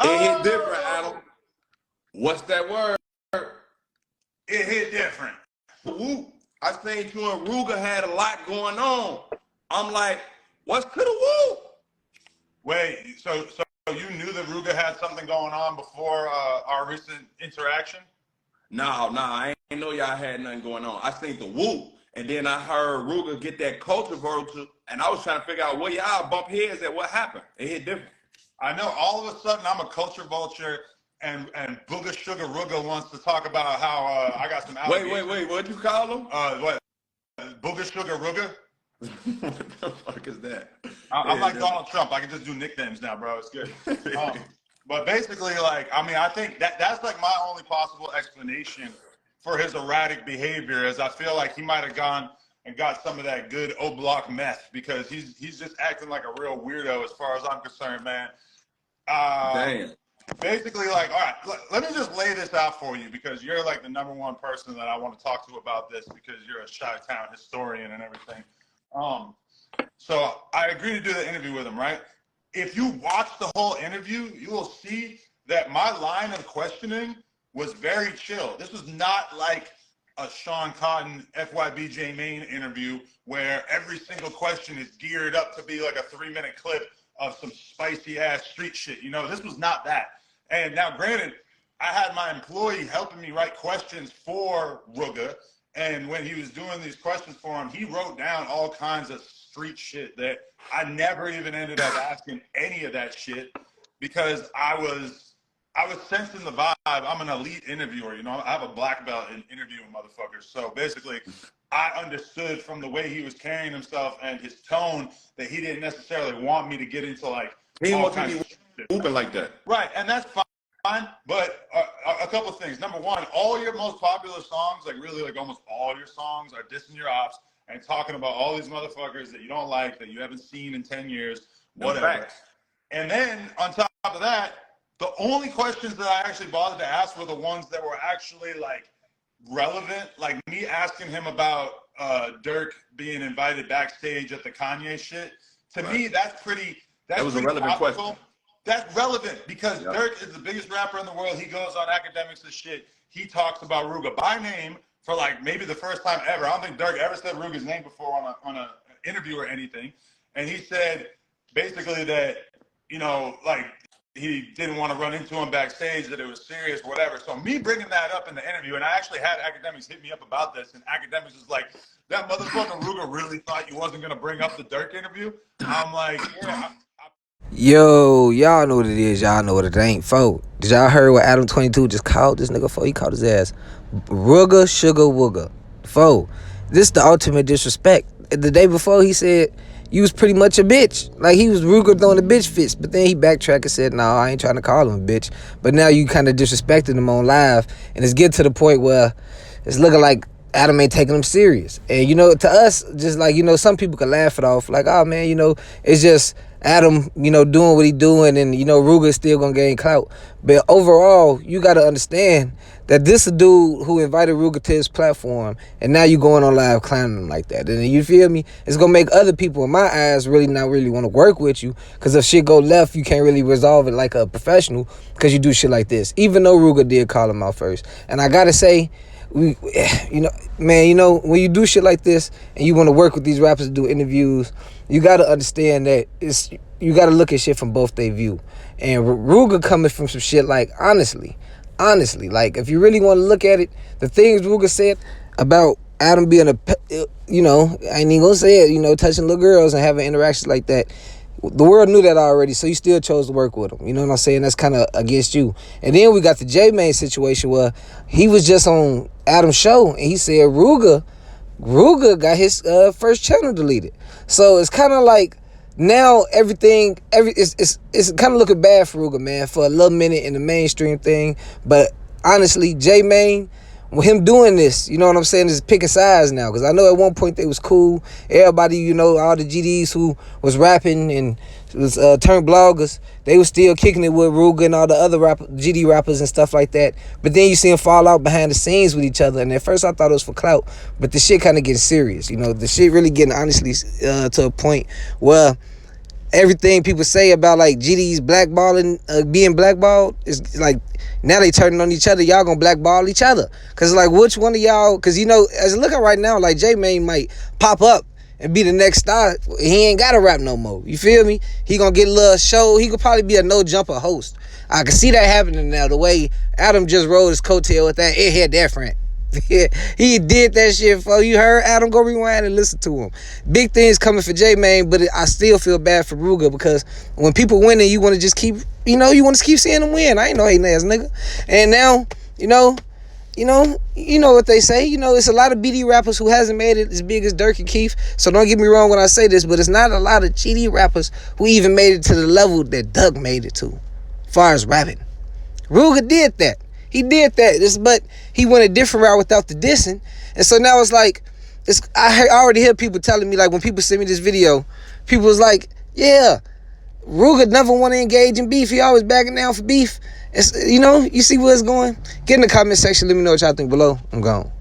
It hit different, Adam. What's that word? It hit different. Woo. I seen you and Rooga had a lot going on. I'm like, what's to the woo? Wait, so you knew that Rooga had something going on before our recent interaction? No, I ain't know y'all had nothing going on. I seen the woo, and then I heard Rooga get that culture vulture, and I was trying to figure out where y'all bump heads at. What happened? It hit different. I know all of a sudden I'm a culture vulture, and Booga Sugar Rooga wants to talk about how I got some allegations. Wait, what'd you call him? What? Booga Sugar Rooga? What the fuck is that? I'm like Donald Trump. I can just do nicknames now, bro. It's good. But basically, like, I mean, I think that's like my only possible explanation for his erratic behavior, is I feel like he might have gone and got some of that good O-block meth, because he's just acting like a real weirdo as far as I'm concerned, man. Damn. Basically, like, all right, let me just lay this out for you, because you're like the #1 person that I want to talk to about this, because you're a Chi-Town historian and everything. So I agreed to do the interview with him, right? If you watch the whole interview, you will see that my line of questioning was very chill. This was not like a Sean Cotton FYB Jmane interview where every single question is geared up to be like a 3-minute clip of some spicy ass street shit. You know, this was not that. And now, granted, I had my employee helping me write questions for Rooga, and when he was doing these questions for him, he wrote down all kinds of street shit that I never even ended up asking any of that shit, because I was sensing the vibe. I'm an elite interviewer, you know. I have a black belt in interviewing motherfuckers. So basically, I understood from the way he was carrying himself and his tone that he didn't necessarily want me to get into like all kinds of shit. Moving like that. Right, and that's fine. But a couple of things. Number one, all your most popular songs, like really like almost all your songs, are dissing your ops and talking about all these motherfuckers that you don't like, that you haven't seen in 10 years, whatever. And then on top of that, the only questions that I actually bothered to ask were the ones that were actually like relevant, like me asking him about Dirk being invited backstage at the Kanye shit. To me, that was a relevant question. That's relevant because Dirk is the biggest rapper in the world. He goes on academics and shit. He talks about Rooga by name for like maybe the first time ever. I don't think Dirk ever said Rooga's name before on an interview or anything. And he said basically that, you know, like he didn't want to run into him backstage, that it was serious, whatever. So me bringing that up in the interview, and I actually had academics hit me up about this, and academics was like, that motherfucker Rooga really thought you wasn't going to bring up the Dirk interview? I'm like, yeah. Yo, y'all know what it is. Y'all know what it ain't. Folk, did y'all heard what ADAM22 just called this nigga for? He called his ass Rooga Sugar Wooga. Folk, this the ultimate disrespect. The day before, he said you was pretty much a bitch. Like, he was Rooga throwing the bitch fist. But then he backtracked and said, no, I ain't trying to call him a bitch. But now you kind of disrespected him on live. And it's getting to the point where it's looking like Adam ain't taking him serious. And, you know, to us, just like, you know, some people can laugh it off. Like, oh, man, you know, it's just Adam, you know, doing what he doing, and, you know, Rooga is still gonna gain clout. But overall, you gotta understand that this a dude who invited Rooga to his platform, and now you going on live clowning him like that. And you feel me? It's gonna make other people, in my eyes, really not really want to work with you, because if shit go left, you can't really resolve it like a professional, because you do shit like this. Even though Rooga did call him out first. And I gotta say, you know, man, you know, when you do shit like this and you want to work with these rappers to do interviews, you got to understand that you got to look at shit from both their view. And Rooga coming from some shit like, honestly, like, if you really want to look at it, the things Rooga said about Adam being you know, I ain't even gonna say it, you know, touching little girls and having interactions like that, the world knew that already, so you still chose to work with him. You know what I'm saying? That's kind of against you. And then we got the Jmane situation where he was just on Adam's show, and he said Rooga got his first channel deleted. So it's kind of like now everything, it's kind of looking bad for Rooga, man, for a little minute in the mainstream thing. But honestly, Jmane, with him doing this, you know what I'm saying, is picking sides now. Because I know at one point they was cool. Everybody, you know, all the GDs who was rapping and was turned bloggers, they was still kicking it with Rooga and all the other GD rappers and stuff like that. But then you see them fall out behind the scenes with each other. And at first I thought it was for clout. But the shit kind of getting serious. You know, the shit really getting honestly to a point where everything people say about like GD's blackballing, being blackballed is like now they turning on each other. Y'all gonna blackball each other because like which one of y'all? Because you know, as a looking right now, like Jmane might pop up and be the next star. He ain't gotta rap no more. You feel me? He gonna get a little show. He could probably be a no jumper host. I can see that happening now. The way Adam just rode his coattail with that, it hit different. He did that shit for you. Heard Adam? Go rewind and listen to him. Big things coming for Jmane, but I still feel bad for Rooga because when people winning, you want to just keep, you want to keep seeing them win. I ain't no hating ass nigga. And now, you know what they say. It's a lot of BD rappers who hasn't made it as big as Dirk and Keith. So don't get me wrong when I say this, but it's not a lot of GD rappers who even made it to the level that Doug made it to, as far as rapping. Rooga did that. He did that, but he went a different route without the dissing. And so now it's like, I already hear people telling me, like when people send me this video, people was like, yeah, Rooga never want to engage in beef. He always backing down for beef. It's, you see where it's going? Get in the comment section. Let me know what y'all think below. I'm gone.